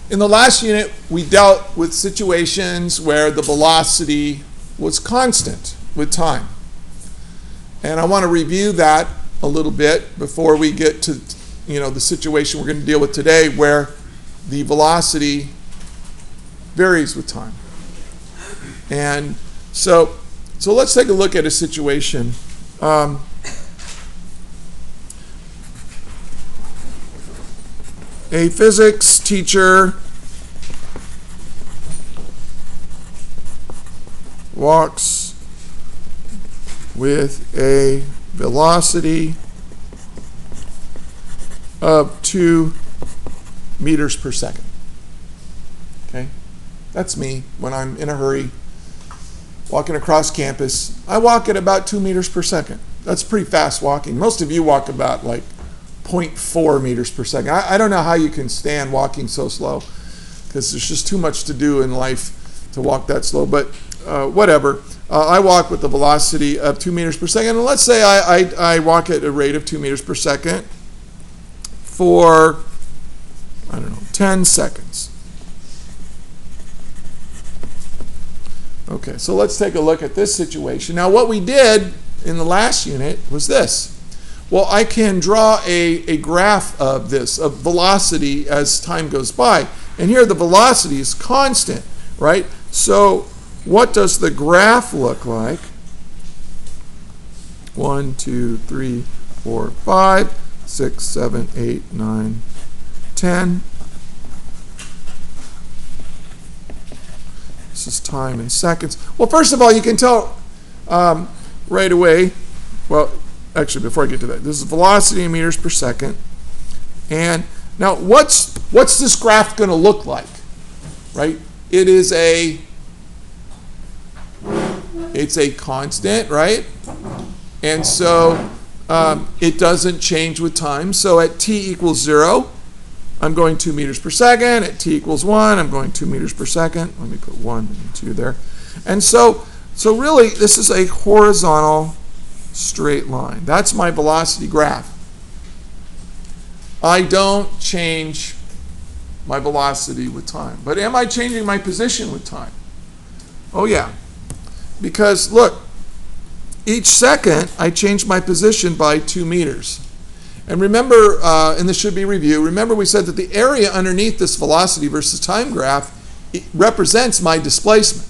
in the last unit, we dealt with situations where the velocity was constant with time. And I want to review that a little bit before we get to, the situation we're going to deal with today where the velocity varies with time. And so let's take a look at a situation. A physics teacher walks with a velocity of 2 meters per second. Okay? That's me when I'm in a hurry, walking across campus. I walk at about 2 meters per second. That's pretty fast walking. Most of you walk about like 0.4 meters per second. I don't know how you can stand walking so slow, because there's just too much to do in life to walk that slow, but whatever. I walk with the velocity of 2 meters per second, and let's say I walk at a rate of 2 meters per second for, 10 seconds. Okay, so let's take a look at this situation. Now, what we did in the last unit was this. Well, I can draw a graph of this, of velocity as time goes by. And here the velocity is constant, right? So what does the graph look like? 1, 2, 3, 4, 5, 6, 7, 8, 9, 10. This is time in seconds. Well, first of all, you can tell right away, well, actually, before I get to that, this is velocity in meters per second. And now, what's this graph going to look like, right? It's a constant, right? And so it doesn't change with time. So at t equals 0, I'm going 2 meters per second. At t equals 1, I'm going 2 meters per second. Let me put 1 and 2 there. And so really, this is a horizontal straight line. That's my velocity graph. I don't change my velocity with time. But am I changing my position with time? Oh yeah. Because look, each second I change my position by 2 meters. And remember, and this should be review, remember we said that the area underneath this velocity versus time graph, it represents my displacement.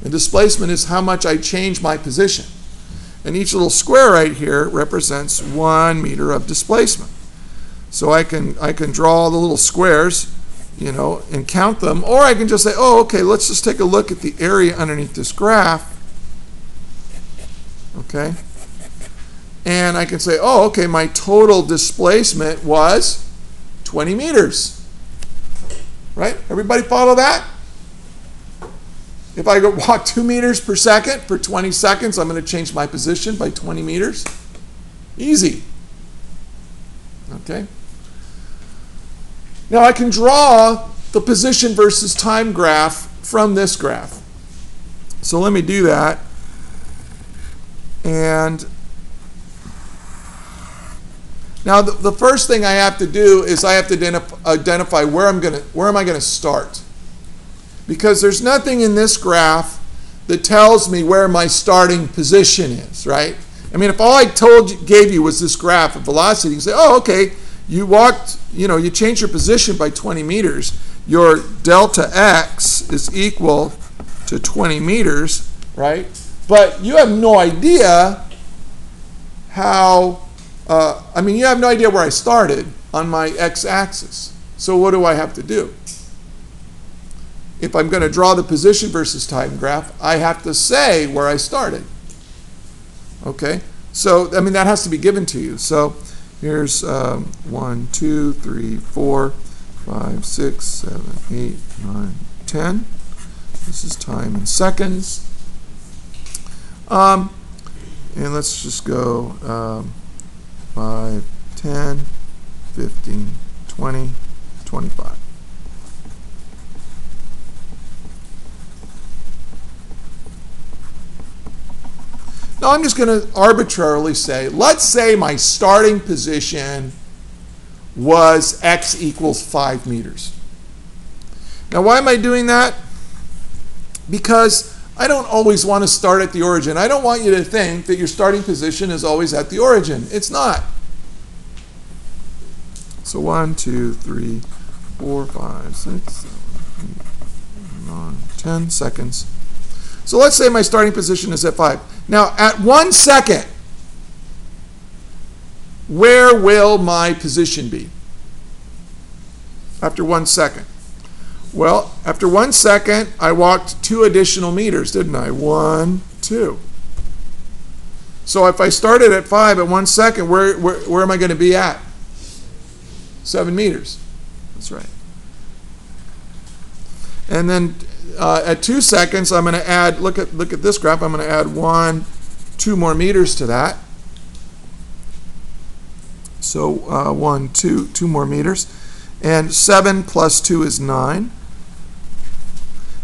And displacement is how much I change my position. And each little square right here represents 1 meter of displacement. So I can draw the little squares, and count them. Or I can just say, oh, okay, let's just take a look at the area underneath this graph. Okay? And I can say, oh, okay, my total displacement was 20 meters. Right? Everybody follow that? If I walk 2 meters per second for 20 seconds, I'm going to change my position by 20 meters. Easy. Okay? Now I can draw the position versus time graph from this graph. So let me do that. And now the first thing I have to do is I have to identify where am I going to start. Because there's nothing in this graph that tells me where my starting position is, right? I mean, if all I gave you was this graph of velocity, you can say, oh, okay, you walked, you changed your position by 20 meters. Your delta x is equal to 20 meters, right? But you have no idea how, you have no idea where I started on my x-axis. So what do I have to do? If I'm going to draw the position versus time graph, I have to say where I started. Okay? So, that has to be given to you. So here's 1, 2, 3, 4, 5, 6, 7, 8, 9, 10. This is time in seconds. And let's just go 5, 10, 15, 20, 25. Now I'm just going to arbitrarily say, let's say my starting position was x equals 5 meters. Now, why am I doing that? Because I don't always want to start at the origin. I don't want you to think that your starting position is always at the origin. It's not. So 1, 2, 3, 4, 5, 6, 7, 8, 9, 10 seconds. So let's say my starting position is at 5. Now, at 1 second, where will my position be? After 1 second. Well, after 1 second, I walked 2 additional meters, didn't I? 1, 2. So if I started at 5 at 1 second, where am I going to be at? 7 meters. That's right. And then at 2 seconds, I'm going to add, look at this graph, I'm going to add 2 more meters to that. So 1, 2 more meters. And 7 plus 2 is 9.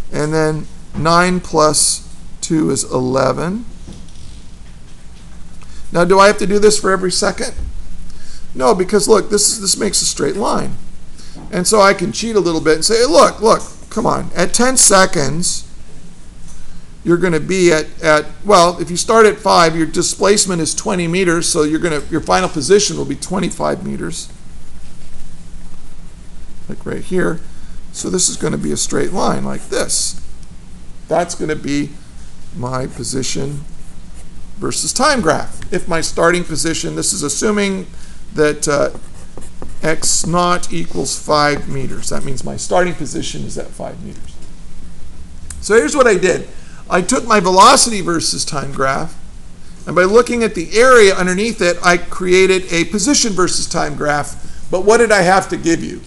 And then 9 plus 2 is 11. Now, do I have to do this for every second? No, because look, this makes a straight line. And so I can cheat a little bit and say, hey, look, come on. At 10 seconds, you're going to be at, well, if you start at 5, your displacement is 20 meters, so your final position will be 25 meters. Like right here. So this is going to be a straight line like this. That's going to be my position versus time graph. If my starting position, this is assuming that x naught equals 5 meters. That means my starting position is at 5 meters. So here's what I did. I took my velocity versus time graph, and by looking at the area underneath it, I created a position versus time graph. But what did I have to give you?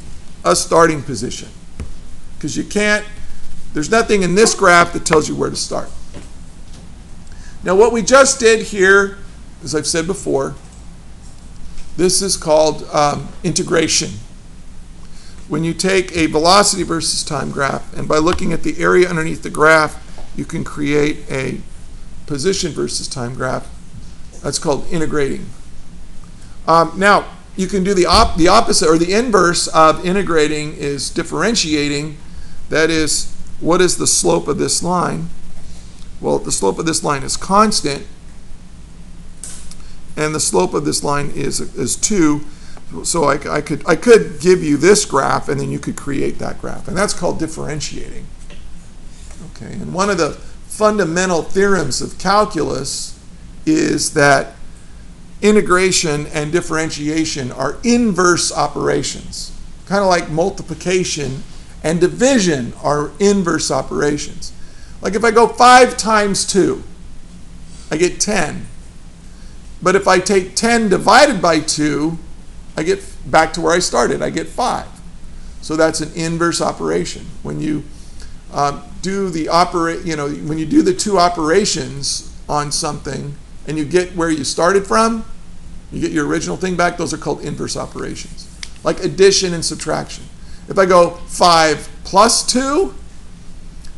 A starting position. Because you can't, there's nothing in this graph that tells you where to start. Now what we just did here, as I've said before, this is called integration. When you take a velocity versus time graph, and by looking at the area underneath the graph, you can create a position versus time graph. That's called integrating. Now, you can do the opposite, or the inverse of integrating is differentiating. That is, what is the slope of this line? Well, the slope of this line is constant, and the slope of this line is 2. So I could give you this graph, and then you could create that graph, and that's called differentiating. Okay, and one of the fundamental theorems of calculus is that integration and differentiation are inverse operations, kind of like multiplication and division are inverse operations. Like if I go 5 times 2, I get 10. But if I take 10 divided by 2, I get back to where I started. I get 5. So that's an inverse operation. When you do when you do the 2 operations on something and you get where you started from, you get your original thing back. Those are called inverse operations, like addition and subtraction. If I go 5 plus 2,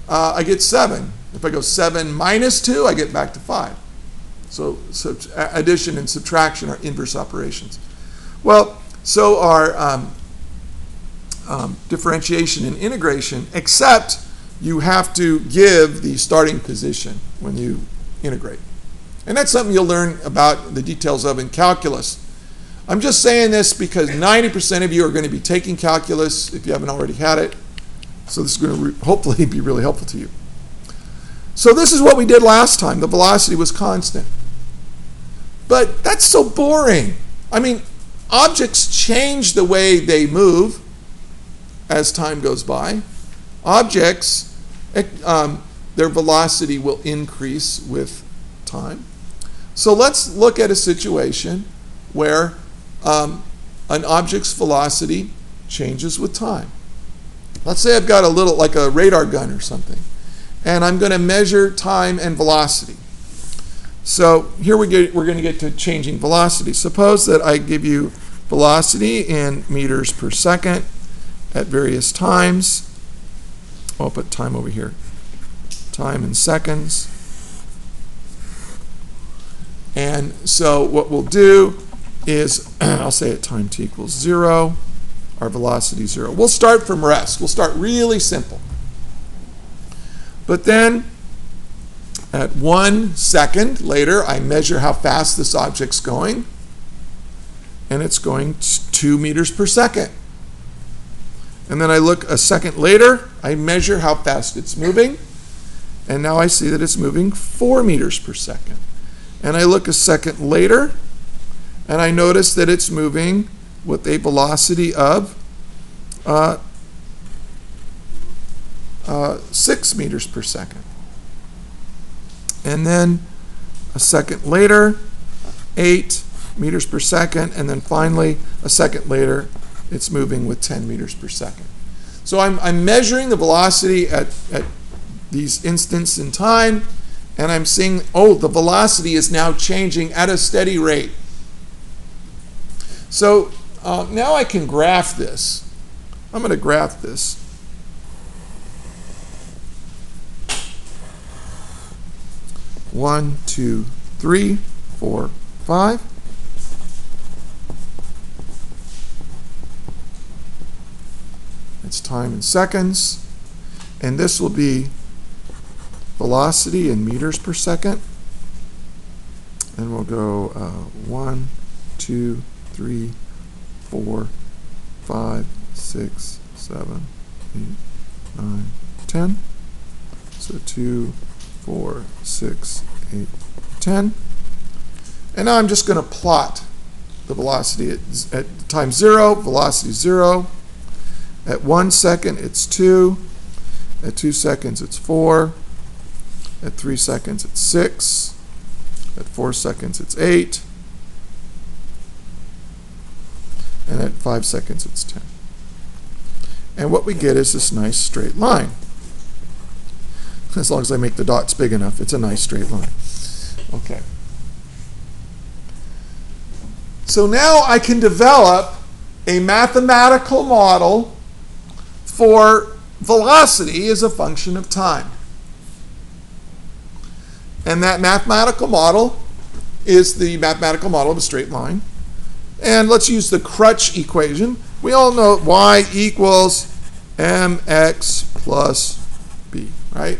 I get 7. If I go 7 minus 2, I get back to 5. So addition and subtraction are inverse operations. Well, so are differentiation and integration, except you have to give the starting position when you integrate. And that's something you'll learn about the details of in calculus. I'm just saying this because 90% of you are going to be taking calculus if you haven't already had it. So this is going to hopefully be really helpful to you. So this is what we did last time. The velocity was constant. But that's so boring. I mean, objects change the way they move as time goes by. Objects, their velocity will increase with time. So let's look at a situation where an object's velocity changes with time. Let's say I've got a little, like a radar gun or something, and I'm going to measure time and velocity. So here we're going to get to changing velocity. Suppose that I give you velocity in meters per second at various times. I'll put time over here. Time in seconds. And so what we'll do is, I'll say at time t equals 0, our velocity 0. We'll start from rest. We'll start really simple. But then at 1 second later, I measure how fast this object's going, and it's going 2 meters per second. And then I look a second later, I measure how fast it's moving, and now I see that it's moving 4 meters per second. And I look a second later, and I notice that it's moving with a velocity of 6 meters per second. And then a second later, 8 meters per second, and then finally a second later, it's moving with 10 meters per second. So I'm measuring the velocity at these instants in time, and I'm seeing, oh, the velocity is now changing at a steady rate. So now I can graph this. I'm going to graph this. One, two, three, 4, 5. It's time in seconds. And this will be velocity in meters per second. And we'll go 1, 2, 3, 4, 5, 6, 7, 8, 9, 10. So 2, 4, 6, 8, 10. And now I'm just going to plot the velocity at time 0, velocity 0. At 1 second, it's 2. At 2 seconds, it's 4. At 3 seconds, it's 6. At 4 seconds, it's 8. And at 5 seconds, it's 10. And what we get is this nice straight line. As long as I make the dots big enough, it's a nice straight line. Okay. So now I can develop a mathematical model for velocity as a function of time. And that mathematical model is the mathematical model of a straight line. And let's use the crutch equation. We all know y equals mx plus b, right?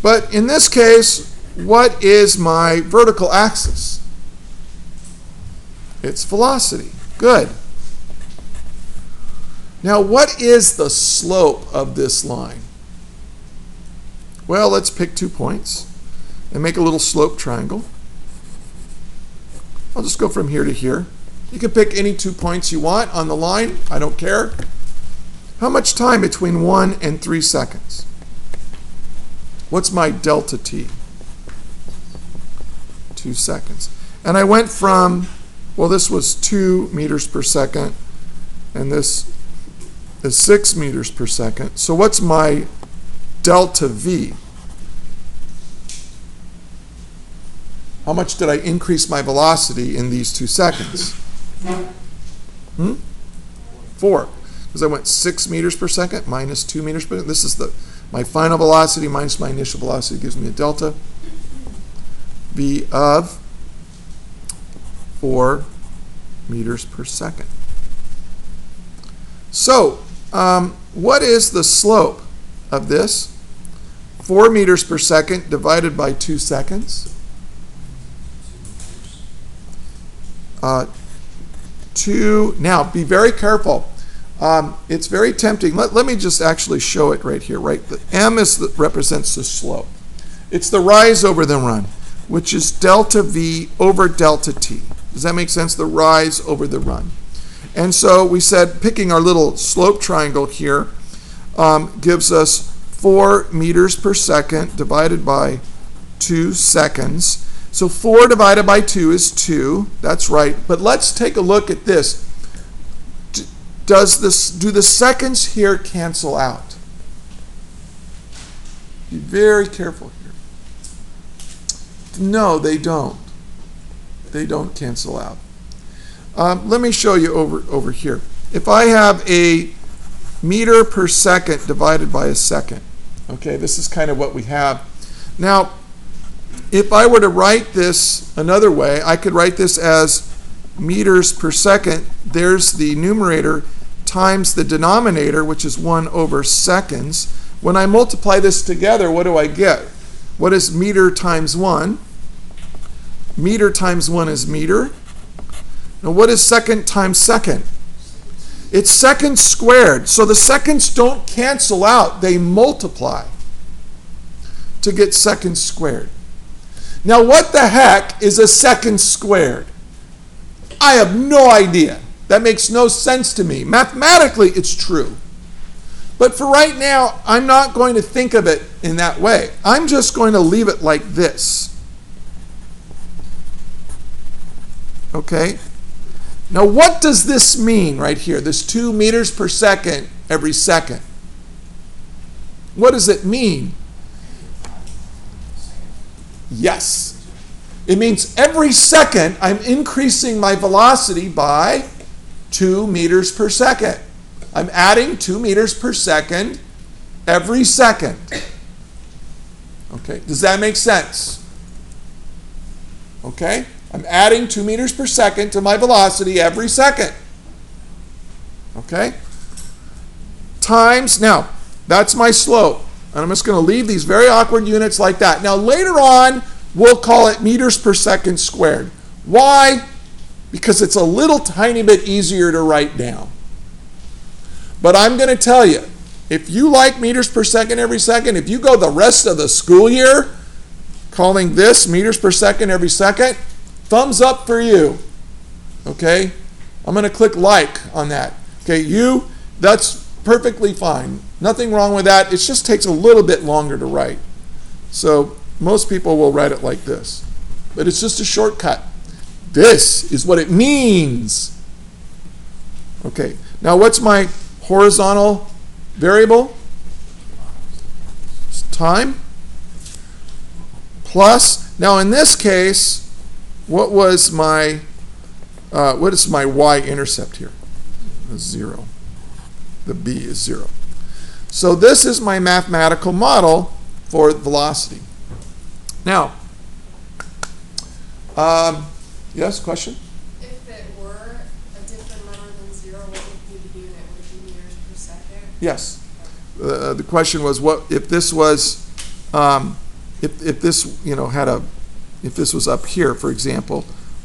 But in this case, what is my vertical axis? It's velocity. Good. Now, what is the slope of this line? Well, let's pick 2 points and make a little slope triangle. I'll just go from here to here. You can pick any 2 points you want on the line. I don't care. How much time between 1 and 3 seconds? What's my delta t? 2 seconds. And I went from, well, this was 2 meters per second, and this is 6 meters per second. So what's my delta v? How much did I increase my velocity in these 2 seconds? 4. Because I went 6 meters per second minus 2 meters per second. This is my final velocity minus my initial velocity gives me a delta v of 4 meters per second. So, what is the slope of this? 4 meters per second divided by 2 seconds. 2. Now, be very careful. It's very tempting. Let me just actually show it right here. Right, the m represents the slope. It's the rise over the run, which is delta v over delta t. Does that make sense? The rise over the run. And so we said picking our little slope triangle here gives us 4 meters per second divided by 2 seconds. So 4 divided by 2 is 2. That's right. But let's take a look at this. Do the seconds here cancel out? Be very careful here. No, they don't. They don't cancel out. Let me show you over here. If I have a meter per second divided by a second, okay, this is kind of what we have. Now, if I were to write this another way, I could write this as meters per second, there's the numerator, times the denominator, which is 1 over seconds. When I multiply this together, what do I get? What is meter times 1? Meter times 1 is meter. Now what is second times second? It's seconds squared. So the seconds don't cancel out, they multiply to get seconds squared. Now what the heck is a second squared? I have no idea. That makes no sense to me. Mathematically, it's true. But for right now, I'm not going to think of it in that way. I'm just going to leave it like this. Okay? Now, what does this mean right here? This 2 meters per second every second. What does it mean? Yes. It means every second I'm increasing my velocity by 2 meters per second. I'm adding 2 meters per second every second. Okay, does that make sense? Okay, I'm adding 2 meters per second to my velocity every second. Okay, times, now, that's my slope. And I'm just going to leave these very awkward units like that. Now, later on, we'll call it meters per second squared. Why? Because it's a little tiny bit easier to write down. But I'm going to tell you, if you like meters per second every second, if you go the rest of the school year calling this meters per second every second, thumbs up for you. Okay? I'm going to click like on that. Okay, that's perfectly fine. Nothing wrong with that. It just takes a little bit longer to write. So most people will write it like this. But it's just a shortcut. This is what it means. Okay, now what's my horizontal variable? It's time. Plus, now in this case, what is my y-intercept here? 0. The b is 0. So this is my mathematical model for velocity. Now, yes, question? If it were a different number than 0, what would be the unit? Would it be meters per second? Yes. The question was, what if this was, if this if this was up here, for example,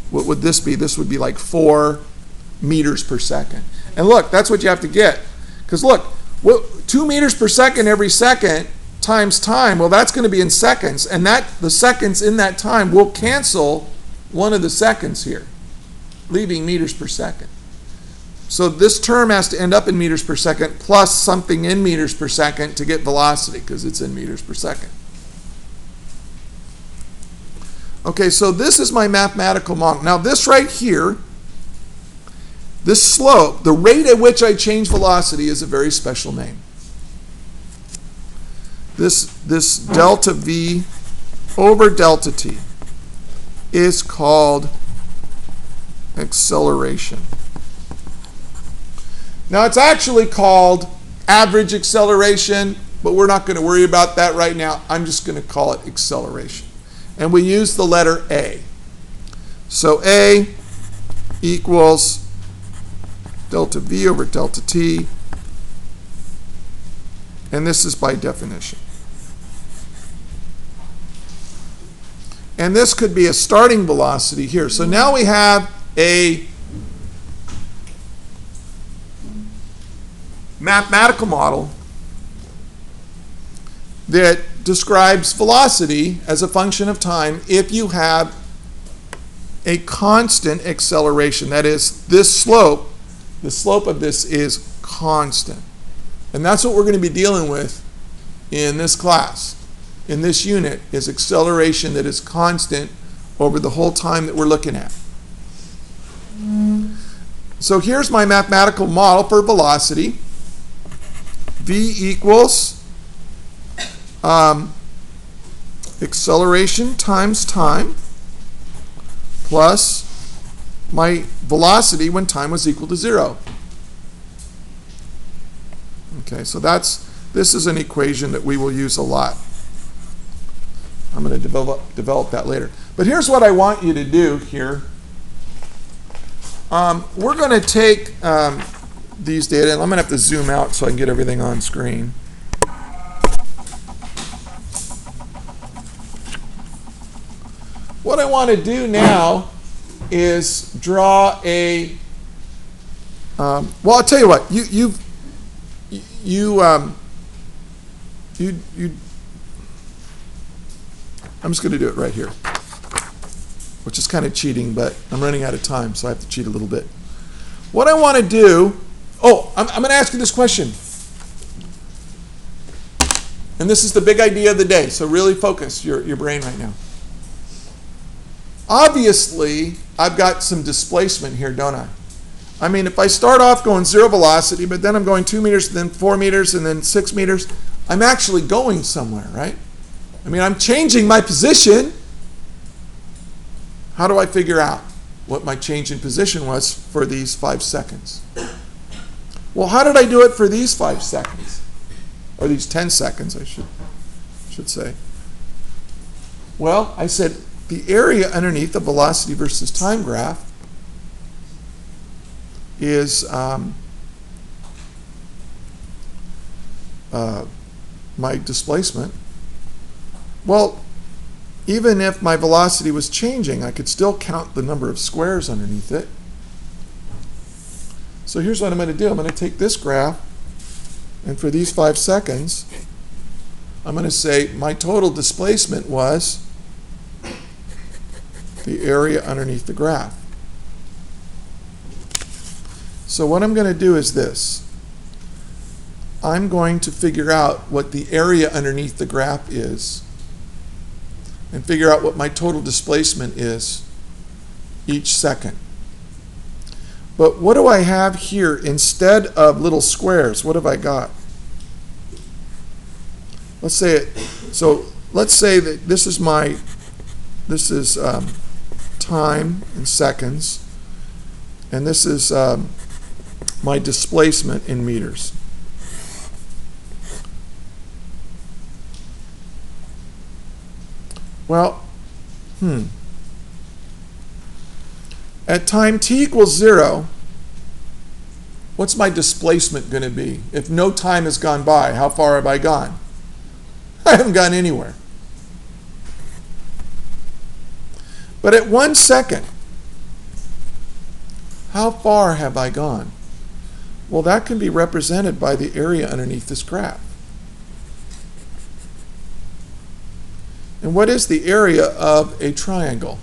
what would this be? This would be like 4 meters per second. And look, that's what you have to get. Because look, 2 meters per second every second times time, well, that's going to be in seconds. And the seconds in that time will cancel one of the seconds here, leaving meters per second. So this term has to end up in meters per second plus something in meters per second to get velocity, because it's in meters per second. Okay, so this is my mathematical model. Now this right here, this slope, the rate at which I change velocity, is a very special name. This delta v over delta t is called acceleration. Now it's actually called average acceleration, but we're not going to worry about that right now. I'm just going to call it acceleration. And we use the letter A. So A equals delta v over delta t, and this is by definition. And this could be a starting velocity here. So now we have a mathematical model that describes velocity as a function of time if you have a constant acceleration. That is, this slope, the slope of this is constant. And that's what we're going to be dealing with in this class. In this unit is acceleration that is constant over the whole time that we're looking at. So here's my mathematical model for velocity. V equals acceleration times time plus my velocity when time was equal to 0. Okay, so this is an equation that we will use a lot. I'm going to develop that later. But here's what I want you to do here. We're going to take these data, and I'm going to have to zoom out so I can get everything on screen. What I want to do now is draw a, well, I'll tell you what, I'm just going to do it right here, which is kind of cheating, but I'm running out of time, so I have to cheat a little bit. What I want to do, I'm going to ask you this question. And this is the big idea of the day, so really focus your brain right now. Obviously, I've got some displacement here, don't I? I mean, if I start off going 0 velocity, but then I'm going 2 meters, then 4 meters, and then 6 meters, I'm actually going somewhere, right? I mean, I'm changing my position. How do I figure out what my change in position was for these 5 seconds? Well, how did I do it for these 5 seconds? Or these 10 seconds, I should say. Well, I said the area underneath the velocity versus time graph is my displacement. Well, even if my velocity was changing, I could still count the number of squares underneath it. So here's what I'm going to do. I'm going to take this graph, and for these 5 seconds, I'm going to say my total displacement was the area underneath the graph. So what I'm going to do is this. I'm going to figure out what the area underneath the graph is and figure out what my total displacement is each second. But what do I have here instead of little squares? What have I got? Let's say that this is time in seconds, and this is my displacement in meters. Well, at time t equals 0, what's my displacement going to be? If no time has gone by, how far have I gone? I haven't gone anywhere. But at 1 second, how far have I gone? Well, that can be represented by the area underneath this graph. And what is the area of a triangle?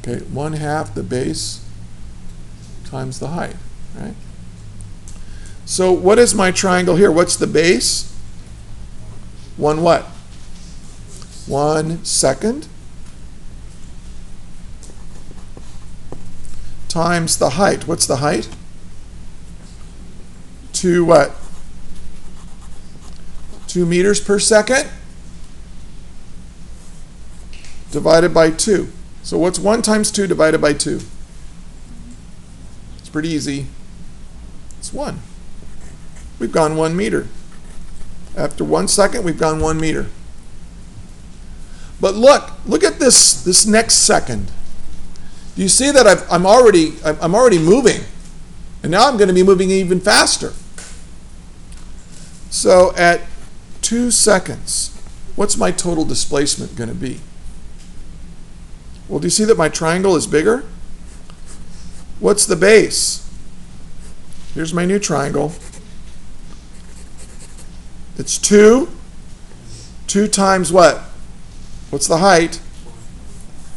Okay, 1/2 the base times the height, right? So what is my triangle here? What's the base? 1 what? 1 second times the height. What's the height? 2 what? 2 meters per second divided by 2. So what's 1 times 2 divided by 2? It's pretty easy. It's 1. We've gone 1 meter. After 1 second, we've gone 1 meter. But look at this next second. Do you see that I'm already moving, and now I'm going to be moving even faster. So at 2 seconds, what's my total displacement going to be? Well, do you see that my triangle is bigger? What's the base? Here's my new triangle. It's 2. 2 times what? What's the height?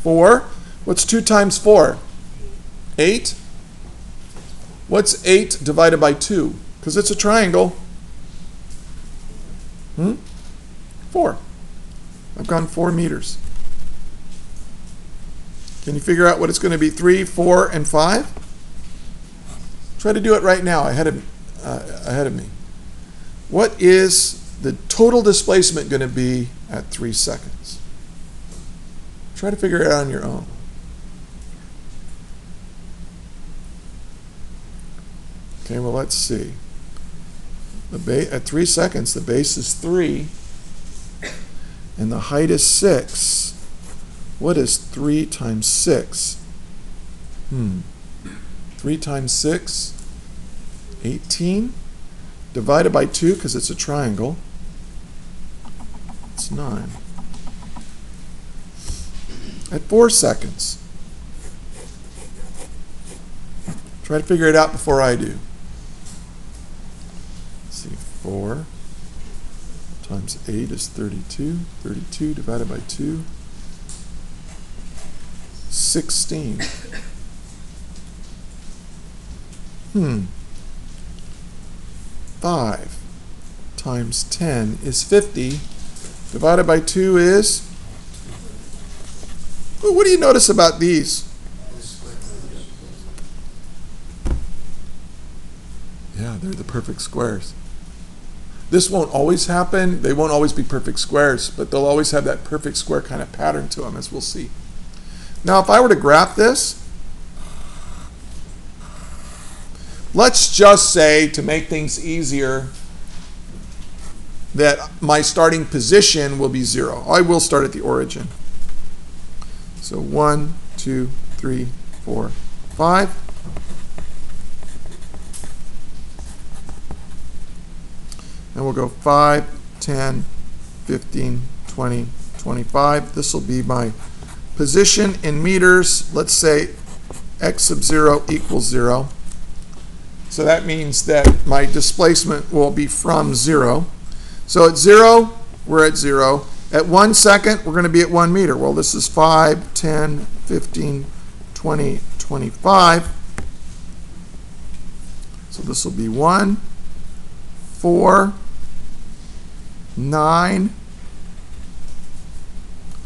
4. What's 2 times 4? 8. What's 8 divided by 2? Because it's a triangle. 4. I've gone 4 meters. Can you figure out what it's going to be? 3, 4, and 5? Try to do it right now ahead of me. What is the total displacement going to be at 3 seconds? Try to figure it out on your own. Okay, well, let's see. At 3 seconds, the base is 3, and the height is 6. What is 3 times 6? 3 times 6, 18. Divided by 2, because it's a triangle, it's 9. At 4 seconds. Try to figure it out before I do. Let's see, 4 times 8 is 32. 32 divided by 2, 16. 5 times 10 is 50. Divided by 2 is... What do you notice about these? Yeah, they're the perfect squares. This won't always happen. They won't always be perfect squares, but they'll always have that perfect square kind of pattern to them, as we'll see. Now, if I were to graph this, let's just say, to make things easier, that my starting position will be 0. I will start at the origin. So 1, 2, 3, 4, 5. And we'll go 5, 10, 15, 20, 25. This will be my position in meters. Let's say x sub 0 equals 0. So that means that my displacement will be from 0. So at 0, we're at 0. At 1 second, we're going to be at 1 meter. Well, this is 5, 10, 15, 20, 25. So this will be 1, 4, 9,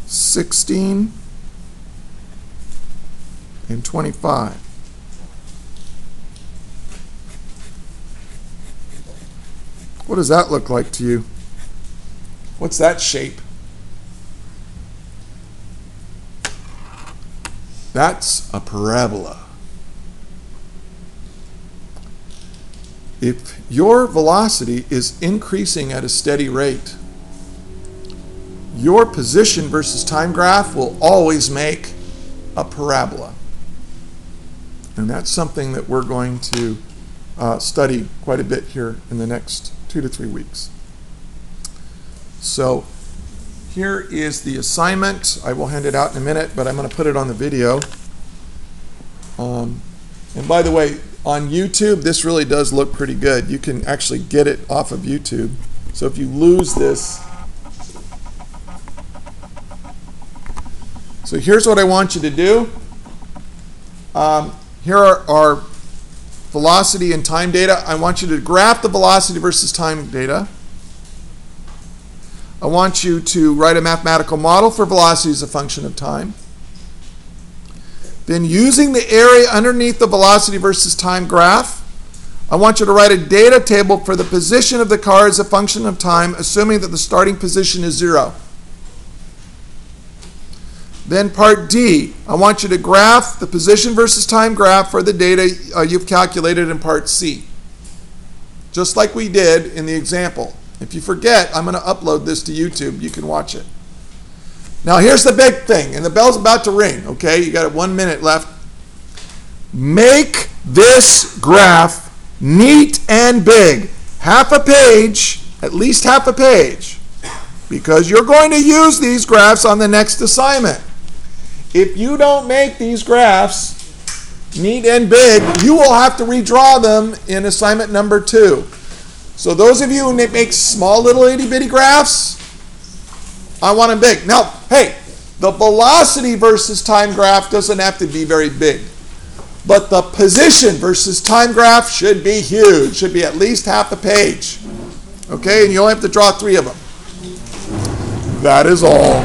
16, and 25. What does that look like to you? What's that shape? That's a parabola. If your velocity is increasing at a steady rate, your position versus time graph will always make a parabola. And that's something that we're going to study quite a bit here in the next 2 to 3 weeks. So here is the assignment. I will hand it out in a minute, but I'm going to put it on the video. And by the way, on YouTube, this really does look pretty good. You can actually get it off of YouTube. So if you lose this, so here's what I want you to do. Here are our velocity and time data. I want you to graph the velocity versus time data. I want you to write a mathematical model for velocity as a function of time. Then, using the area underneath the velocity versus time graph, I want you to write a data table for the position of the car as a function of time, assuming that the starting position is 0. Then part D, I want you to graph the position versus time graph for the data you've calculated in part C. Just like we did in the example. If you forget, I'm going to upload this to YouTube. You can watch it. Now here's the big thing, and the bell's about to ring, okay? You got 1 minute left. Make this graph neat and big. Half a page, at least half a page, because you're going to use these graphs on the next assignment. If you don't make these graphs neat and big, you will have to redraw them in assignment number 2. So those of you who make small little itty-bitty graphs, I want them big. Now, hey, the velocity versus time graph doesn't have to be very big. But the position versus time graph should be huge. Should be at least half a page. Okay, and you only have to draw 3 of them. That is all.